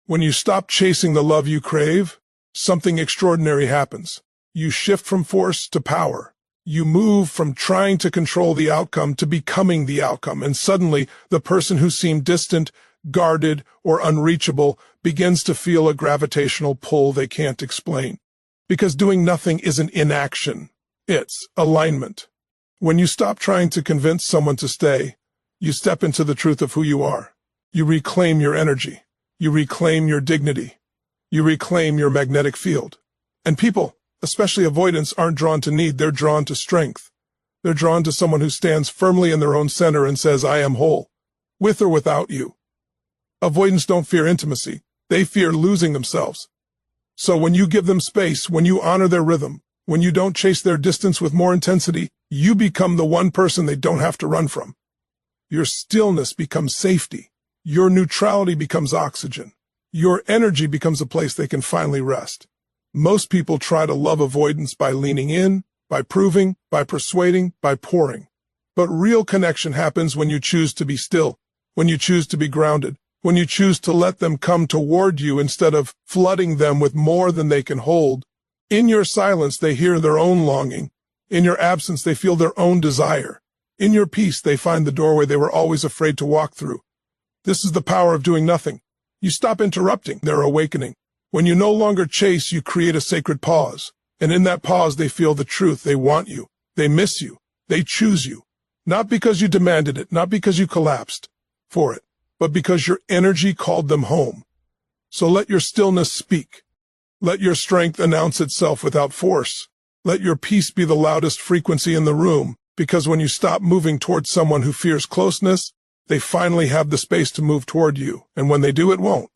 When you stop chasing the love you crave, something extraordinary happens. You shift from force to power. You move from trying to control the outcome to becoming the outcome, and suddenly the person who seemed distant, guarded, or unreachable begins to feel a gravitational pull they can't explain. Because doing nothing isn't inaction, it's alignment. When you stop trying to convince someone to stay, you step into the truth of who you are. You reclaim your energy. You reclaim your dignity. You reclaim your magnetic field. And people, especially avoidants, aren't drawn to need, they're drawn to strength. They're drawn to someone who stands firmly in their own center and says, I am whole, with or without you. Avoidants don't fear intimacy, they fear losing themselves. So when you give them space, when you honor their rhythm, when you don't chase their distance with more intensity, you become the one person they don't have to run from. Your stillness becomes safety. Your neutrality becomes oxygen. Your energy becomes a place they can finally rest. Most people try to love avoidance by leaning in, by proving, by persuading, by pouring. But real connection happens when you choose to be still, when you choose to be grounded, when you choose to let them come toward you instead of flooding them with more than they can hold. In your silence, they hear their own longing. In your absence, they feel their own desire. In your peace, they find the doorway they were always afraid to walk through. This is the power of doing nothing. You stop interrupting their awakening. When you no longer chase, you create a sacred pause. And in that pause, they feel the truth. They want you. They miss you. They choose you. Not because you demanded it, not because you collapsed for it, but because your energy called them home. So let your stillness speak. Let your strength announce itself without force. Let your peace be the loudest frequency in the room, because when you stop moving towards someone who fears closeness, they finally have the space to move toward you. And when they do, it won't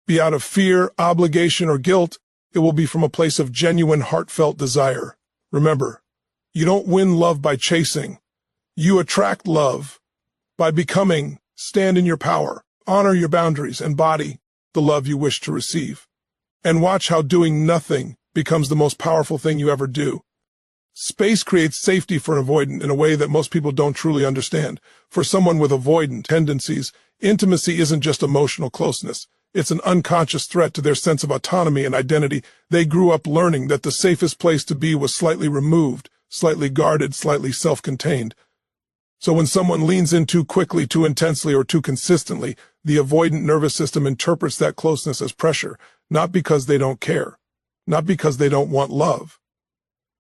be out of fear, obligation, or guilt. It will be from a place of genuine, heartfelt desire. Remember, you don't win love by chasing. You attract love by becoming. Stand in your power, honor your boundaries, embody the love you wish to receive. And watch how doing nothing becomes the most powerful thing you ever do. Space creates safety for an avoidant in a way that most people don't truly understand. For someone with avoidant tendencies, intimacy isn't just emotional closeness. It's an unconscious threat to their sense of autonomy and identity. They grew up learning that the safest place to be was slightly removed, slightly guarded, slightly self-contained. So when someone leans in too quickly, too intensely, or too consistently, the avoidant nervous system interprets that closeness as pressure, not because they don't care, not because they don't want love,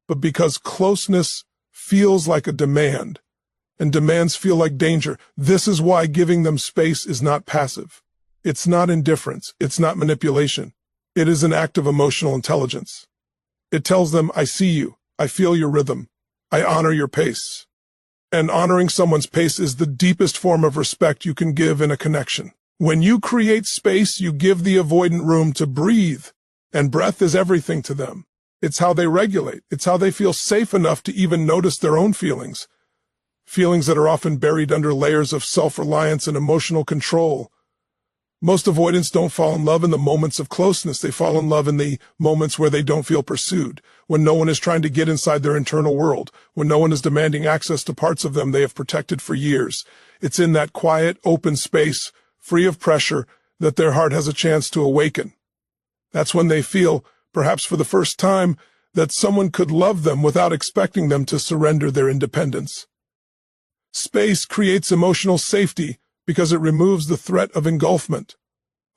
but because closeness feels like a demand, and demands feel like danger. This is why giving them space is not passive. It's not indifference. It's not manipulation. It is an act of emotional intelligence. It tells them, I see you. I feel your rhythm. I honor your pace. And honoring someone's pace is the deepest form of respect you can give in a connection. When you create space, you give the avoidant room to breathe, and breath is everything to them. It's how they regulate. It's how they feel safe enough to even notice their own feelings. Feelings that are often buried under layers of self-reliance and emotional control. Most avoidants don't fall in love in the moments of closeness. They fall in love in the moments where they don't feel pursued, when no one is trying to get inside their internal world, when no one is demanding access to parts of them they have protected for years. It's in that quiet, open space, free of pressure, that their heart has a chance to awaken. That's when they feel, perhaps for the first time, that someone could love them without expecting them to surrender their independence. Space creates emotional safety because it removes the threat of engulfment.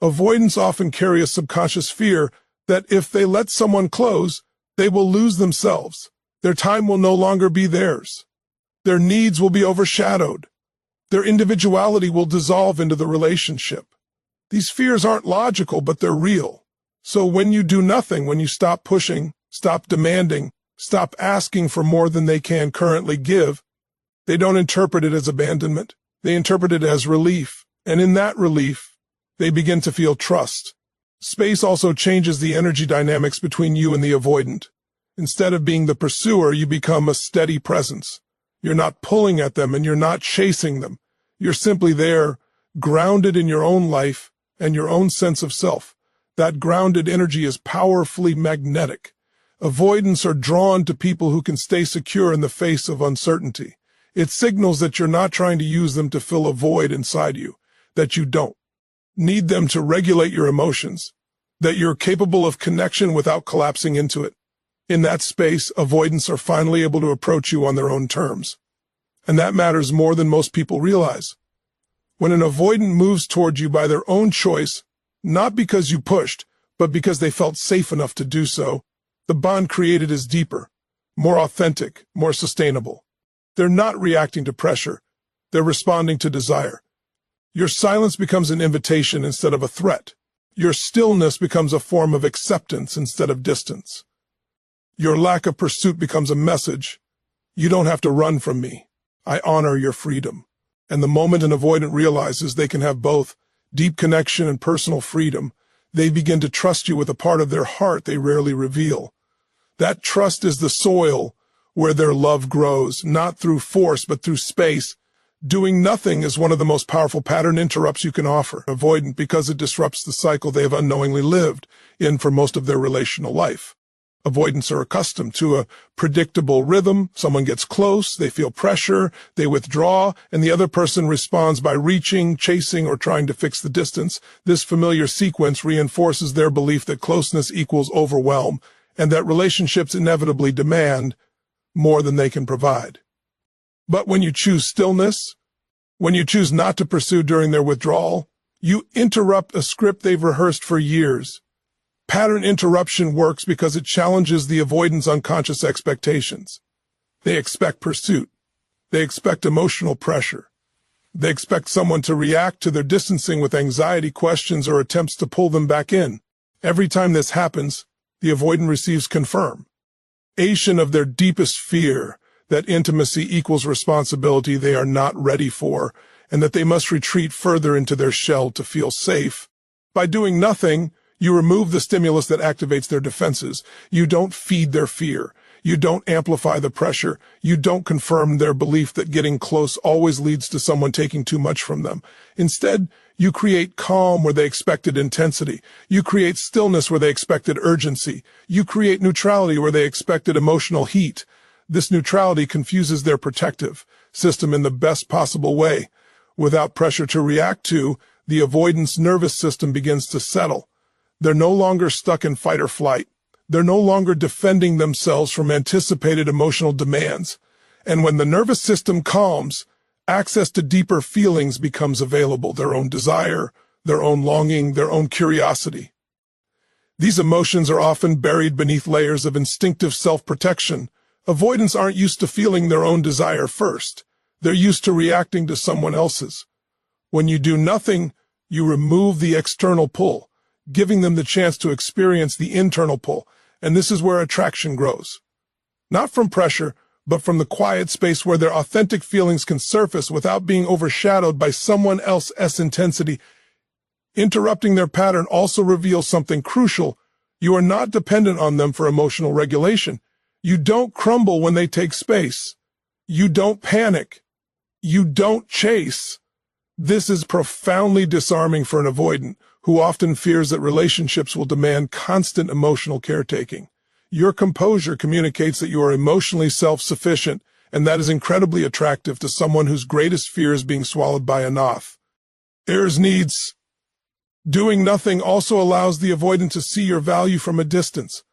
Avoidants often carry a subconscious fear that if they let someone close, they will lose themselves. Their time will no longer be theirs. Their needs will be overshadowed. Their individuality will dissolve into the relationship. These fears aren't logical, but they're real. So when you do nothing, when you stop pushing, stop demanding, stop asking for more than they can currently give, they don't interpret it as abandonment. They interpret it as relief, and in that relief, they begin to feel trust. Space also changes the energy dynamics between you and the avoidant. Instead of being the pursuer, you become a steady presence. You're not pulling at them and you're not chasing them. You're simply there, grounded in your own life and your own sense of self. That grounded energy is powerfully magnetic. Avoidants are drawn to people who can stay secure in the face of uncertainty. It signals that you're not trying to use them to fill a void inside you, that you don't. need them to regulate your emotions, that you're capable of connection without collapsing into it. In that space, avoidants are finally able to approach you on their own terms. And that matters more than most people realize. When an avoidant moves toward you by their own choice, not because you pushed, but because they felt safe enough to do so, the bond created is deeper, more authentic, more sustainable. They're not reacting to pressure. They're responding to desire. Your silence becomes an invitation instead of a threat. Your stillness becomes a form of acceptance instead of distance. Your lack of pursuit becomes a message. You don't have to run from me. I honor your freedom. And the moment an avoidant realizes they can have both deep connection and personal freedom, they begin to trust you with a part of their heart they rarely reveal. That trust is the soil where their love grows, not through force but through space. Doing nothing is one of the most powerful pattern interrupts you can offer avoidant because it disrupts the cycle they have unknowingly lived in for most of their relational life. Avoidants are accustomed to a predictable rhythm. Someone gets close, they feel pressure, they withdraw, and the other person responds by reaching, chasing, or trying to fix the distance. This familiar sequence reinforces their belief that closeness equals overwhelm, and that relationships inevitably demand more than they can provide. But when you choose stillness, when you choose not to pursue during their withdrawal, you interrupt a script they've rehearsed for years. Pattern interruption works because it challenges the avoidant's unconscious expectations. They expect pursuit. They expect emotional pressure. They expect someone to react to their distancing with anxiety questions or attempts to pull them back in. Every time this happens, the avoidant receives confirmation of their deepest fear, that intimacy equals responsibility they are not ready for, and that they must retreat further into their shell to feel safe. By doing nothing, you remove the stimulus that activates their defenses. You don't feed their fear. You don't amplify the pressure. You don't confirm their belief that getting close always leads to someone taking too much from them. Instead, you create calm where they expected intensity. You create stillness where they expected urgency. You create neutrality where they expected emotional heat. This neutrality confuses their protective system in the best possible way. Without pressure to react to, the avoidant's nervous system begins to settle. They're no longer stuck in fight or flight. They're no longer defending themselves from anticipated emotional demands. And when the nervous system calms, access to deeper feelings becomes available, their own desire, their own longing, their own curiosity. These emotions are often buried beneath layers of instinctive self-protection. Avoidants aren't used to feeling their own desire first. They're used to reacting to someone else's. When you do nothing, you remove the external pull, giving them the chance to experience the internal pull, and this is where attraction grows. Not from pressure, but from the quiet space where their authentic feelings can surface without being overshadowed by someone else's intensity. Interrupting their pattern also reveals something crucial. You are not dependent on them for emotional regulation. You don't crumble when they take space. You don't panic. You don't chase. This is profoundly disarming for an avoidant, who often fears that relationships will demand constant emotional caretaking. Your composure communicates that you are emotionally self-sufficient, and that is incredibly attractive to someone whose greatest fear is being swallowed by a moth. Heirs needs. Doing nothing also allows the avoidant to see your value from a distance.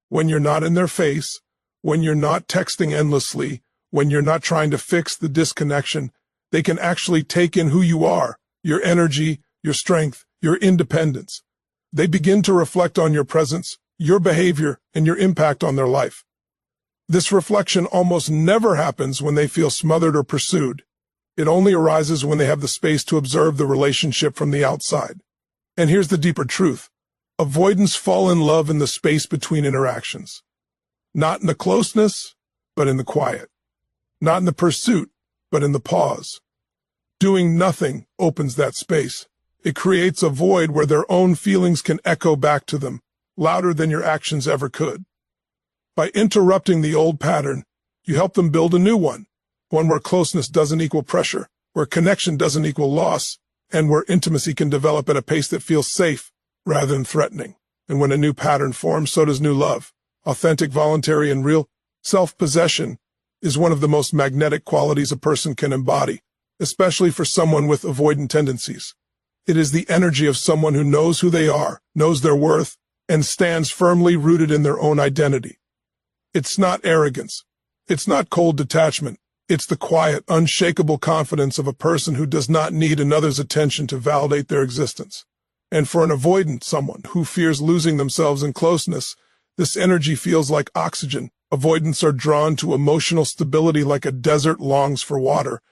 When you're not in their face, when you're not texting endlessly, when you're not trying to fix the disconnection, they can actually take in who you are, your energy, your strength, your independence. They begin to reflect on your presence, your behavior, and your impact on their life. This reflection almost never happens when they feel smothered or pursued. It only arises when they have the space to observe the relationship from the outside. And here's the deeper truth. Avoidants fall in love in the space between interactions. Not in the closeness, but in the quiet. Not in the pursuit, but in the pause. Doing nothing opens that space. It creates a void where their own feelings can echo back to them, louder than your actions ever could. By interrupting the old pattern, you help them build a new one where closeness doesn't equal pressure, where connection doesn't equal loss, and where intimacy can develop at a pace that feels safe rather than threatening. And when a new pattern forms, so does new love. Authentic, voluntary, and real self-possession is one of the most magnetic qualities a person can embody, especially for someone with avoidant tendencies. It is the energy of someone who knows who they are, knows their worth, and stands firmly rooted in their own identity. It's not arrogance. It's not cold detachment. It's the quiet, unshakable confidence of a person who does not need another's attention to validate their existence. And for an avoidant, someone who fears losing themselves in closeness, this energy feels like oxygen. Avoidants are drawn to emotional stability like a desert longs for water.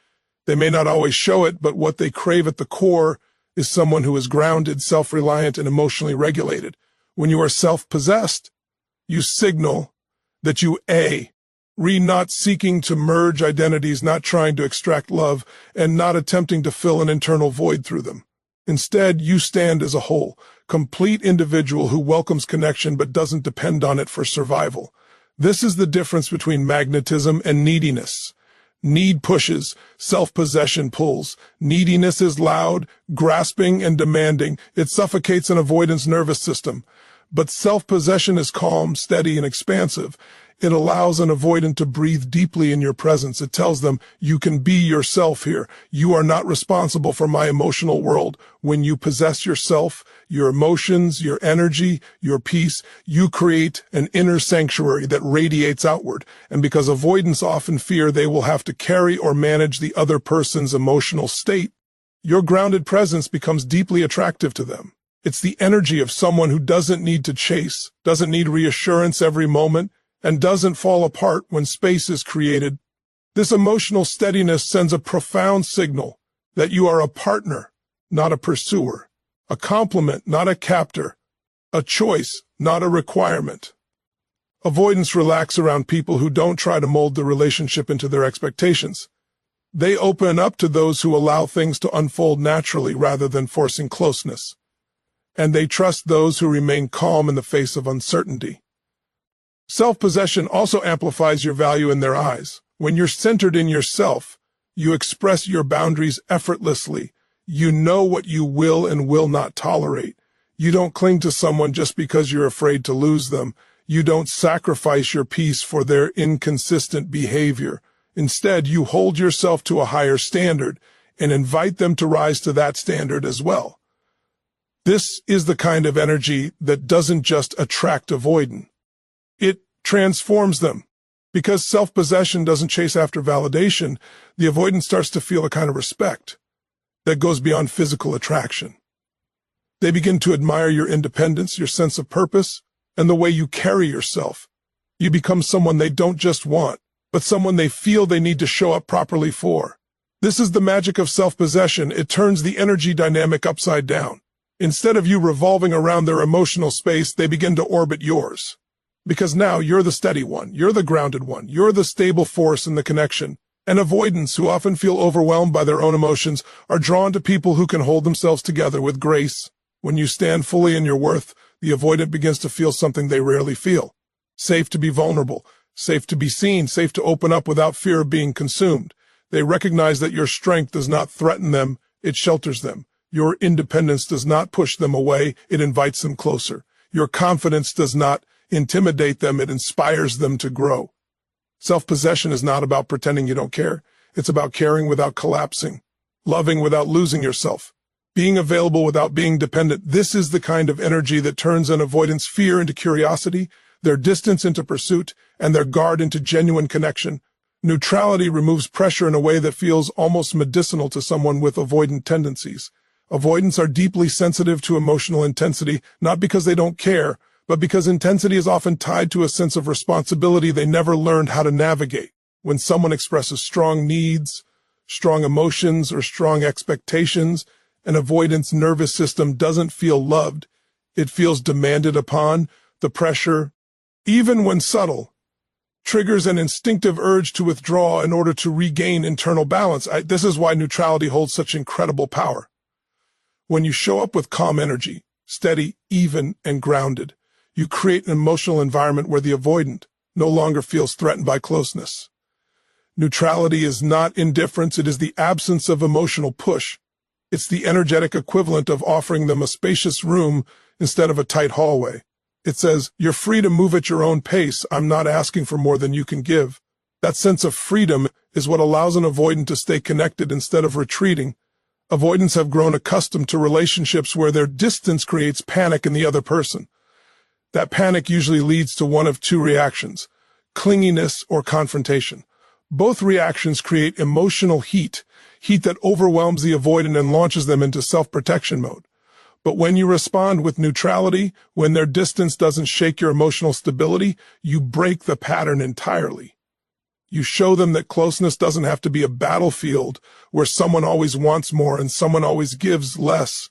They may not always show it, but what they crave at the core is someone who is grounded, self-reliant, and emotionally regulated. When you are self-possessed, you signal that you not seeking to merge identities, not trying to extract love, and not attempting to fill an internal void through them. Instead, you stand as a whole, complete individual who welcomes connection but doesn't depend on it for survival. This is the difference between magnetism and neediness. Need pushes, self-possession pulls. Neediness is loud, grasping, and demanding. It suffocates an avoidance nervous system. But self-possession is calm, steady, and expansive. It allows an avoidant to breathe deeply in your presence. It tells them, you can be yourself here. You are not responsible for my emotional world. When you possess yourself, your emotions, your energy, your peace, you create an inner sanctuary that radiates outward. And because avoidants often fear they will have to carry or manage the other person's emotional state, your grounded presence becomes deeply attractive to them. It's the energy of someone who doesn't need to chase, doesn't need reassurance every moment, and doesn't fall apart when space is created. This emotional steadiness sends a profound signal that you are a partner, not a pursuer, a complement, not a captor, a choice, not a requirement. Avoidants relax around people who don't try to mold the relationship into their expectations. They open up to those who allow things to unfold naturally rather than forcing closeness. And they trust those who remain calm in the face of uncertainty. Self-possession also amplifies your value in their eyes. When you're centered in yourself, you express your boundaries effortlessly. You know what you will and will not tolerate. You don't cling to someone just because you're afraid to lose them. You don't sacrifice your peace for their inconsistent behavior. Instead, you hold yourself to a higher standard and invite them to rise to that standard as well. This is the kind of energy that doesn't just attract avoidant. It transforms them. Because self-possession doesn't chase after validation, the avoidant starts to feel a kind of respect that goes beyond physical attraction. They begin to admire your independence, your sense of purpose, and the way you carry yourself. You become someone they don't just want, but someone they feel they need to show up properly for. This is the magic of self-possession. It turns the energy dynamic upside down. Instead of you revolving around their emotional space, they begin to orbit yours. Because now you're the steady one, you're the grounded one, you're the stable force in the connection. And avoidants, who often feel overwhelmed by their own emotions, are drawn to people who can hold themselves together with grace. When you stand fully in your worth, the avoidant begins to feel something they rarely feel. Safe to be vulnerable, safe to be seen, safe to open up without fear of being consumed. They recognize that your strength does not threaten them, it shelters them. Your independence does not push them away, it invites them closer. Your confidence does not intimidate them, it inspires them to grow. Self-possession is not about pretending you don't care. It's about caring without collapsing, loving without losing yourself, being available without being dependent. This is the kind of energy that turns an avoidant's fear into curiosity, their distance into pursuit, and their guard into genuine connection. Neutrality removes pressure in a way that feels almost medicinal to someone with avoidant tendencies. Avoidants are deeply sensitive to emotional intensity, not because they don't care, but because intensity is often tied to a sense of responsibility they never learned how to navigate. When someone expresses strong needs, strong emotions, or strong expectations, an avoidant's nervous system doesn't feel loved. It feels demanded upon. The pressure, even when subtle, triggers an instinctive urge to withdraw in order to regain internal balance. This is why neutrality holds such incredible power. When you show up with calm energy, steady, even, and grounded, you create an emotional environment where the avoidant no longer feels threatened by closeness. Neutrality is not indifference, it is the absence of emotional push. It's the energetic equivalent of offering them a spacious room instead of a tight hallway. It says, you're free to move at your own pace, I'm not asking for more than you can give. That sense of freedom is what allows an avoidant to stay connected instead of retreating, Avoidants have grown accustomed to relationships where their distance creates panic in the other person. That panic usually leads to one of two reactions: clinginess or confrontation. Both reactions create emotional heat that overwhelms the avoidant and launches them into self-protection mode. But when you respond with neutrality, when their distance doesn't shake your emotional stability, you break the pattern entirely. You show them that closeness doesn't have to be a battlefield where someone always wants more and someone always gives less.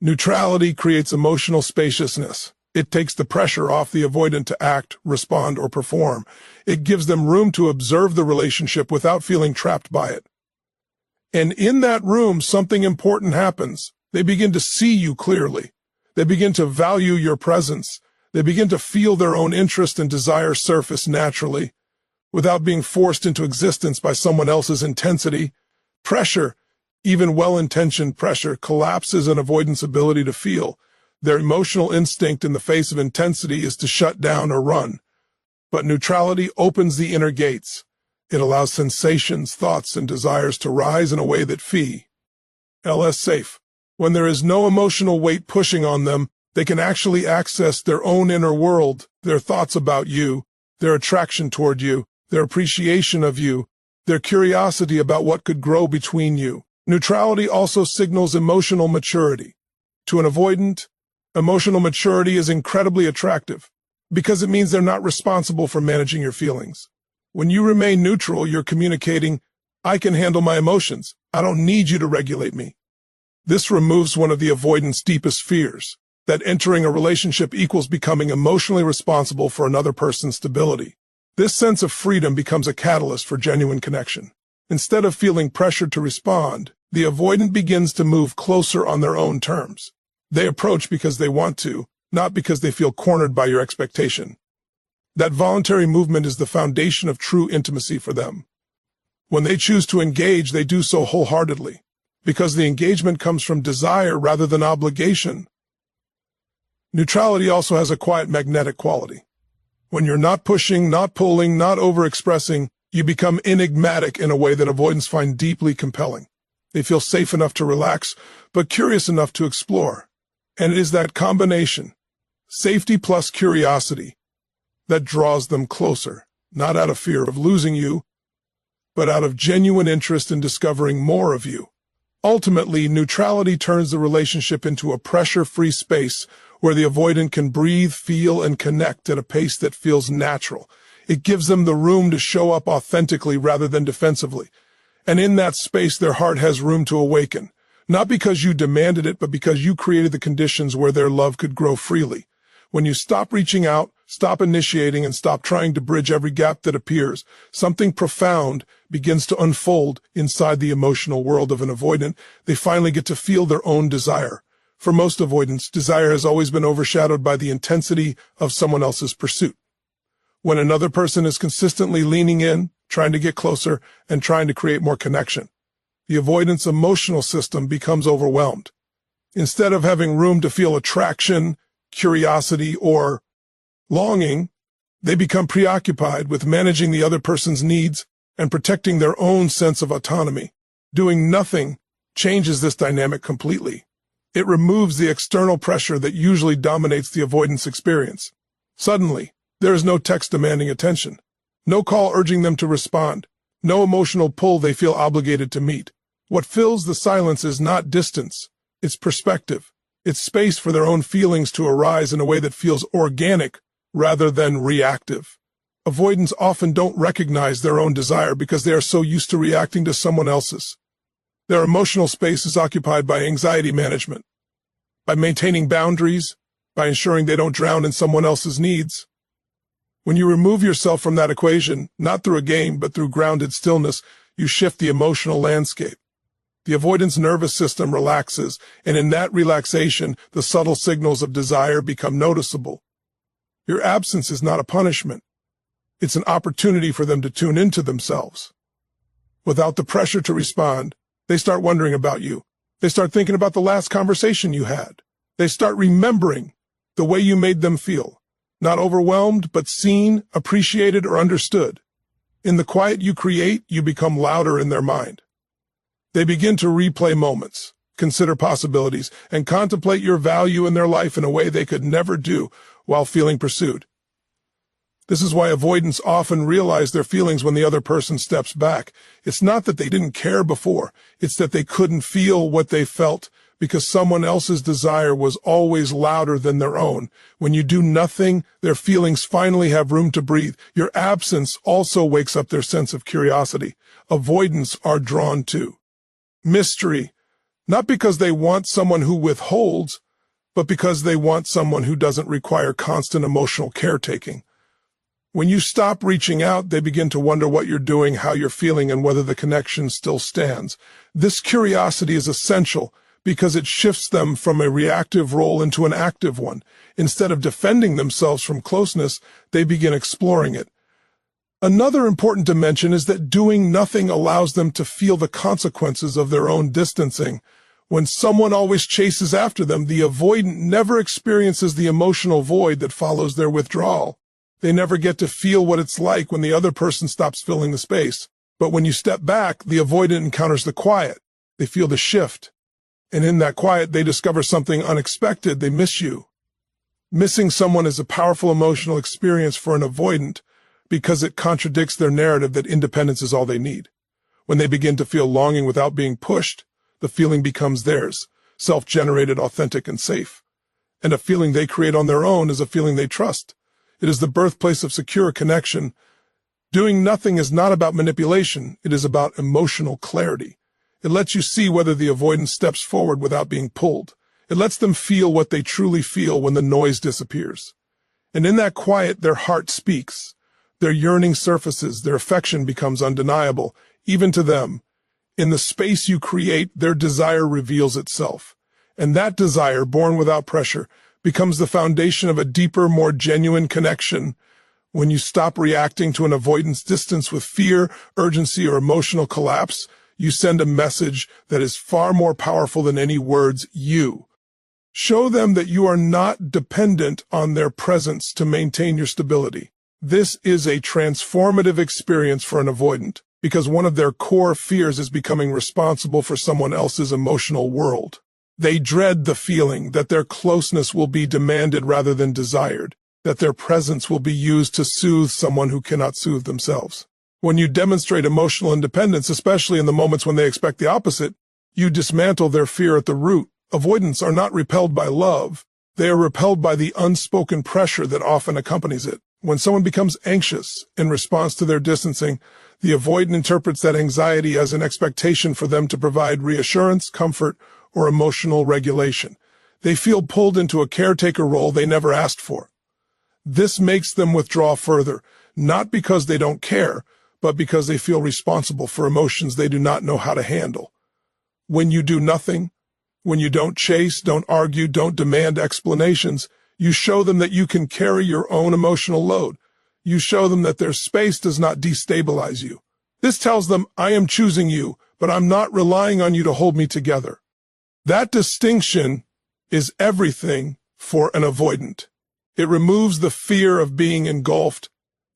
Neutrality creates emotional spaciousness. It takes the pressure off the avoidant to act, respond, or perform. It gives them room to observe the relationship without feeling trapped by it. And in that room, something important happens. They begin to see you clearly. They begin to value your presence. They begin to feel their own interest and desire surface naturally, without being forced into existence by someone else's intensity. Pressure, even well-intentioned pressure, collapses an avoidant's ability to feel. Their emotional instinct in the face of intensity is to shut down or run. But neutrality opens the inner gates. It allows sensations, thoughts, and desires to rise in a way that feels safe. When there is no emotional weight pushing on them, they can actually access their own inner world, their thoughts about you, their attraction toward you, their appreciation of you, their curiosity about what could grow between you. Neutrality also signals emotional maturity. To an avoidant, emotional maturity is incredibly attractive because it means they're not responsible for managing your feelings. When you remain neutral, you're communicating, "I can handle my emotions. I don't need you to regulate me." This removes one of the avoidant's deepest fears, that entering a relationship equals becoming emotionally responsible for another person's stability. This sense of freedom becomes a catalyst for genuine connection. Instead of feeling pressured to respond, the avoidant begins to move closer on their own terms. They approach because they want to, not because they feel cornered by your expectation. That voluntary movement is the foundation of true intimacy for them. When they choose to engage, they do so wholeheartedly, because the engagement comes from desire rather than obligation. Neutrality also has a quiet magnetic quality. When you're not pushing, not pulling, not overexpressing, you become enigmatic in a way that avoidants find deeply compelling. They feel safe enough to relax, but curious enough to explore. And it is that combination, safety plus curiosity, that draws them closer, not out of fear of losing you, but out of genuine interest in discovering more of you. Ultimately, neutrality turns the relationship into a pressure-free space where the avoidant can breathe, feel, and connect at a pace that feels natural. It gives them the room to show up authentically rather than defensively. And in that space, their heart has room to awaken, not because you demanded it, but because you created the conditions where their love could grow freely. When you stop reaching out, stop initiating, and stop trying to bridge every gap that appears, something profound begins to unfold inside the emotional world of an avoidant. They finally get to feel their own desire. For most avoidants, desire has always been overshadowed by the intensity of someone else's pursuit. When another person is consistently leaning in, trying to get closer, and trying to create more connection, the avoidant's emotional system becomes overwhelmed. Instead of having room to feel attraction, curiosity, or longing, they become preoccupied with managing the other person's needs and protecting their own sense of autonomy. Doing nothing changes this dynamic completely. It removes the external pressure that usually dominates the avoidance experience. Suddenly, there is no text demanding attention, no call urging them to respond, no emotional pull they feel obligated to meet. What fills the silence is not distance, it's perspective. It's space for their own feelings to arise in a way that feels organic rather than reactive. Avoidants often don't recognize their own desire because they are so used to reacting to someone else's. Their emotional space is occupied by anxiety management, by maintaining boundaries, by ensuring they don't drown in someone else's needs. When you remove yourself from that equation, not through a game but through grounded stillness, you shift the emotional landscape. The avoidance nervous system relaxes, and in that relaxation, the subtle signals of desire become noticeable. Your absence is not a punishment. It's an opportunity for them to tune into themselves. Without the pressure to respond, they start wondering about you. They start thinking about the last conversation you had. They start remembering the way you made them feel, not overwhelmed, but seen, appreciated, or understood. In the quiet you create, you become louder in their mind. They begin to replay moments, consider possibilities, and contemplate your value in their life in a way they could never do while feeling pursued. This is why avoidants often realize their feelings when the other person steps back. It's not that they didn't care before, it's that they couldn't feel what they felt because someone else's desire was always louder than their own. When you do nothing, their feelings finally have room to breathe. Your absence also wakes up their sense of curiosity. Avoidants are drawn to mystery, not because they want someone who withholds, but because they want someone who doesn't require constant emotional caretaking. When you stop reaching out, they begin to wonder what you're doing, how you're feeling, and whether the connection still stands. This curiosity is essential because it shifts them from a reactive role into an active one. Instead of defending themselves from closeness, they begin exploring it. Another important dimension is that doing nothing allows them to feel the consequences of their own distancing. When someone always chases after them, the avoidant never experiences the emotional void that follows their withdrawal. They never get to feel what it's like when the other person stops filling the space. But when you step back, the avoidant encounters the quiet. They feel the shift. And in that quiet, they discover something unexpected. They miss you. Missing someone is a powerful emotional experience for an avoidant because it contradicts their narrative that independence is all they need. When they begin to feel longing without being pushed, the feeling becomes theirs, self-generated, authentic, and safe. And a feeling they create on their own is a feeling they trust. It is the birthplace of secure connection. Doing nothing is not about manipulation. It is about emotional clarity. It lets you see whether the avoidant steps forward without being pulled. It lets them feel what they truly feel when the noise disappears. And in that quiet, their heart speaks. Their yearning surfaces. Their affection becomes undeniable, even to them. In the space you create, their desire reveals itself. And that desire, born without pressure, becomes the foundation of a deeper, more genuine connection. When you stop reacting to an avoidance distance with fear, urgency, or emotional collapse, you send a message that is far more powerful than any words. You show them that you are not dependent on their presence to maintain your stability. This is a transformative experience for an avoidant because one of their core fears is becoming responsible for someone else's emotional world. They dread the feeling that their closeness will be demanded rather than desired, that their presence will be used to soothe someone who cannot soothe themselves. When you demonstrate emotional independence, especially in the moments when they expect the opposite, you dismantle their fear at the root. Avoidants are not repelled by love. They are repelled by the unspoken pressure that often accompanies it. When someone becomes anxious in response to their distancing, the avoidant interprets that anxiety as an expectation for them to provide reassurance, comfort, or emotional regulation. They feel pulled into a caretaker role they never asked for. This makes them withdraw further, not because they don't care, but because they feel responsible for emotions they do not know how to handle. When you do nothing, when you don't chase, don't argue, don't demand explanations, you show them that you can carry your own emotional load. You show them that their space does not destabilize you. This tells them, I am choosing you, but I'm not relying on you to hold me together. That distinction is everything for an avoidant. It removes the fear of being engulfed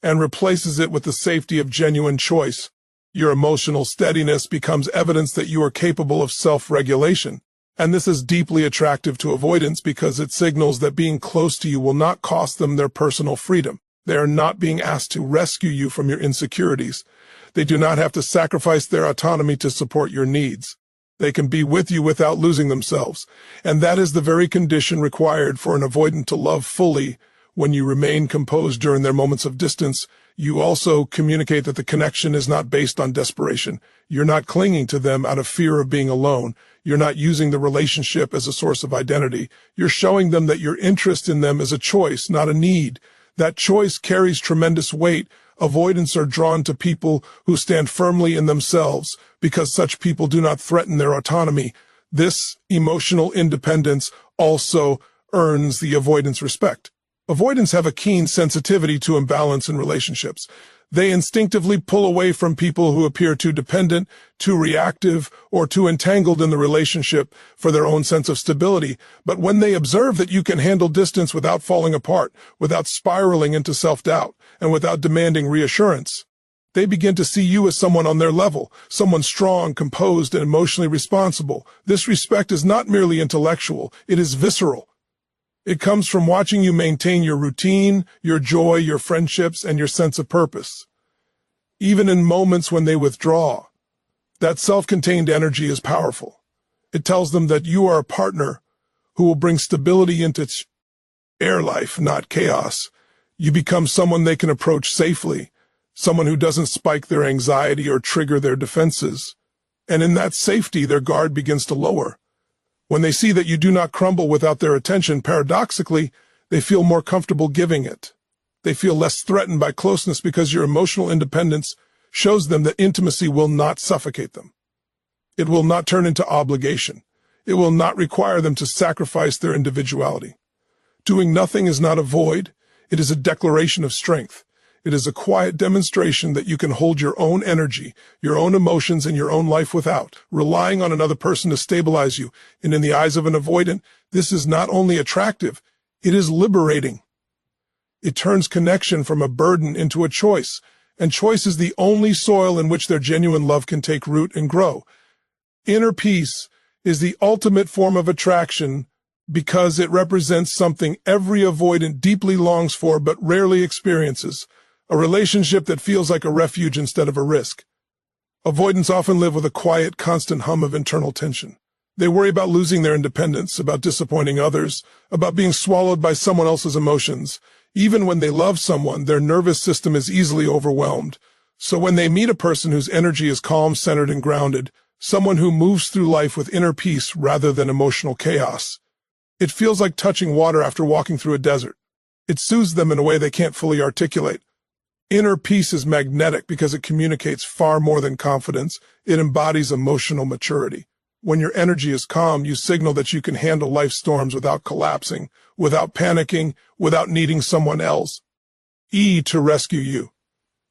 and replaces it with the safety of genuine choice. Your emotional steadiness becomes evidence that you are capable of self-regulation. And this is deeply attractive to avoidants because it signals that being close to you will not cost them their personal freedom. They are not being asked to rescue you from your insecurities. They do not have to sacrifice their autonomy to support your needs. They can be with you without losing themselves. And that is the very condition required for an avoidant to love fully. When you remain composed during their moments of distance, you also communicate that the connection is not based on desperation. You're not clinging to them out of fear of being alone. You're not using the relationship as a source of identity. You're showing them that your interest in them is a choice, not a need. That choice carries tremendous weight. Avoidants are drawn to people who stand firmly in themselves because such people do not threaten their autonomy. This emotional independence also earns the avoidant's respect. Avoidants have a keen sensitivity to imbalance in relationships. They instinctively pull away from people who appear too dependent, too reactive, or too entangled in the relationship for their own sense of stability. But when they observe that you can handle distance without falling apart, without spiraling into self-doubt, and without demanding reassurance, They begin to see you as someone on their level, someone strong, composed, and emotionally responsible. This respect is not merely intellectual, it is visceral. It comes from watching you maintain your routine, your joy, your friendships, and your sense of purpose. Even in moments when they withdraw, that self-contained energy is powerful. It tells them that you are a partner who will bring stability into their life, not chaos. You become someone they can approach safely, someone who doesn't spike their anxiety or trigger their defenses. And in that safety, their guard begins to lower. When they see that you do not crumble without their attention, paradoxically, they feel more comfortable giving it. They feel less threatened by closeness because your emotional independence shows them that intimacy will not suffocate them. It will not turn into obligation. It will not require them to sacrifice their individuality. Doing nothing is not a void. It is a declaration of strength. It is a quiet demonstration that you can hold your own energy, your own emotions, and your own life without relying on another person to stabilize you. And in the eyes of an avoidant, this is not only attractive, it is liberating. It turns connection from a burden into a choice, and choice is the only soil in which their genuine love can take root and grow. Inner peace is the ultimate form of attraction because it represents something every avoidant deeply longs for but rarely experiences. A relationship that feels like a refuge instead of a risk. Avoidants often live with a quiet, constant hum of internal tension. They worry about losing their independence, about disappointing others, about being swallowed by someone else's emotions. Even when they love someone, their nervous system is easily overwhelmed. So when they meet a person whose energy is calm, centered, and grounded, someone who moves through life with inner peace rather than emotional chaos, it feels like touching water after walking through a desert. It soothes them in a way they can't fully articulate. Inner peace is magnetic because it communicates far more than confidence. It embodies emotional maturity. When your energy is calm, you signal that you can handle life's storms without collapsing, without panicking, without needing someone else to rescue you.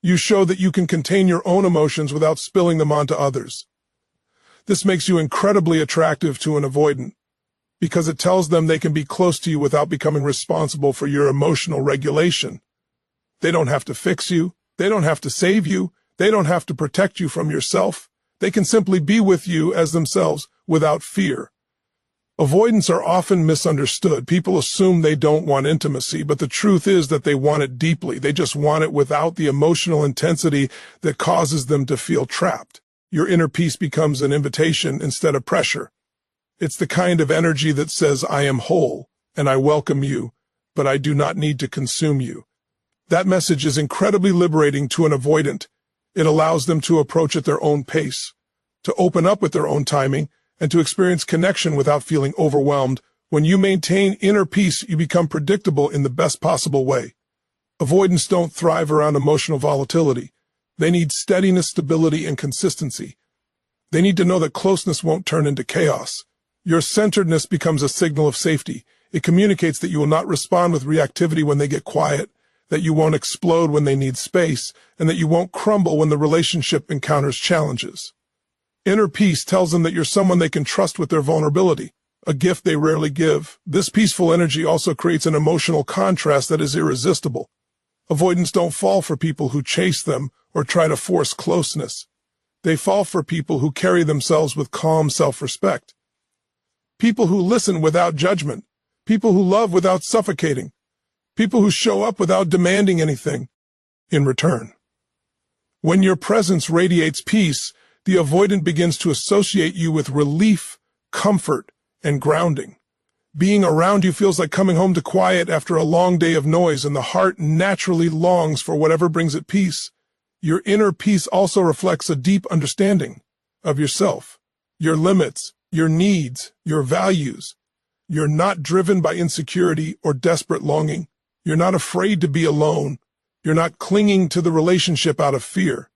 You show that you can contain your own emotions without spilling them onto others. This makes you incredibly attractive to an avoidant because it tells them they can be close to you without becoming responsible for your emotional regulation. They don't have to fix you. They don't have to save you. They don't have to protect you from yourself. They can simply be with you as themselves without fear. Avoidants are often misunderstood. People assume they don't want intimacy, but the truth is that they want it deeply. They just want it without the emotional intensity that causes them to feel trapped. Your inner peace becomes an invitation instead of pressure. It's the kind of energy that says, I am whole, and I welcome you, but I do not need to consume you. That message is incredibly liberating to an avoidant. It allows them to approach at their own pace, to open up with their own timing, and to experience connection without feeling overwhelmed. When you maintain inner peace, you become predictable in the best possible way. Avoidants don't thrive around emotional volatility. They need steadiness, stability, and consistency. They need to know that closeness won't turn into chaos. Your centeredness becomes a signal of safety. It communicates that you will not respond with reactivity when they get quiet, that you won't explode when they need space, and that you won't crumble when the relationship encounters challenges. Inner peace tells them that you're someone they can trust with their vulnerability, a gift they rarely give. This peaceful energy also creates an emotional contrast that is irresistible. Avoidants don't fall for people who chase them or try to force closeness. They fall for people who carry themselves with calm self-respect. People who listen without judgment. People who love without suffocating. People who show up without demanding anything in return. When your presence radiates peace, the avoidant begins to associate you with relief, comfort, and grounding. Being around you feels like coming home to quiet after a long day of noise, and the heart naturally longs for whatever brings it peace. Your inner peace also reflects a deep understanding of yourself, your limits, your needs, your values. You're not driven by insecurity or desperate longing. You're not afraid to be alone. You're not clinging to the relationship out of fear.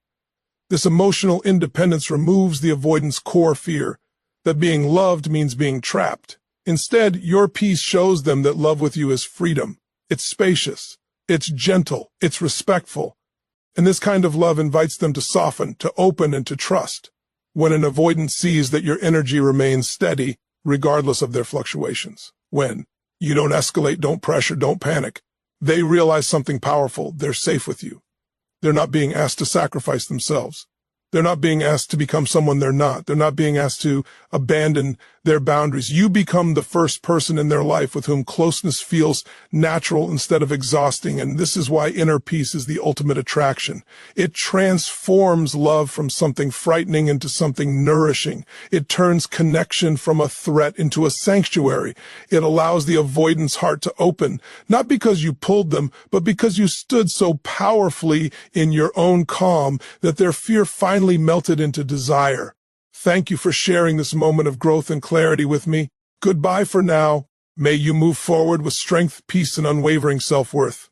This emotional independence removes the avoidant's core fear, that being loved means being trapped. Instead, your peace shows them that love with you is freedom. It's spacious. It's gentle. It's respectful. And this kind of love invites them to soften, to open, and to trust. When an avoidant sees that your energy remains steady, regardless of their fluctuations. When you don't escalate, don't pressure, don't panic, they realize something powerful. They're safe with you. They're not being asked to sacrifice themselves. They're not being asked to become someone they're not. They're not being asked to abandon their boundaries. You become the first person in their life with whom closeness feels natural instead of exhausting, and this is why inner peace is the ultimate attraction. It transforms love from something frightening into something nourishing. It turns connection from a threat into a sanctuary. It allows the avoidance heart to open, not because you pulled them, but because you stood so powerfully in your own calm that their fear finally melted into desire. Thank you for sharing this moment of growth and clarity with me. Goodbye for now. May you move forward with strength, peace, and unwavering self-worth.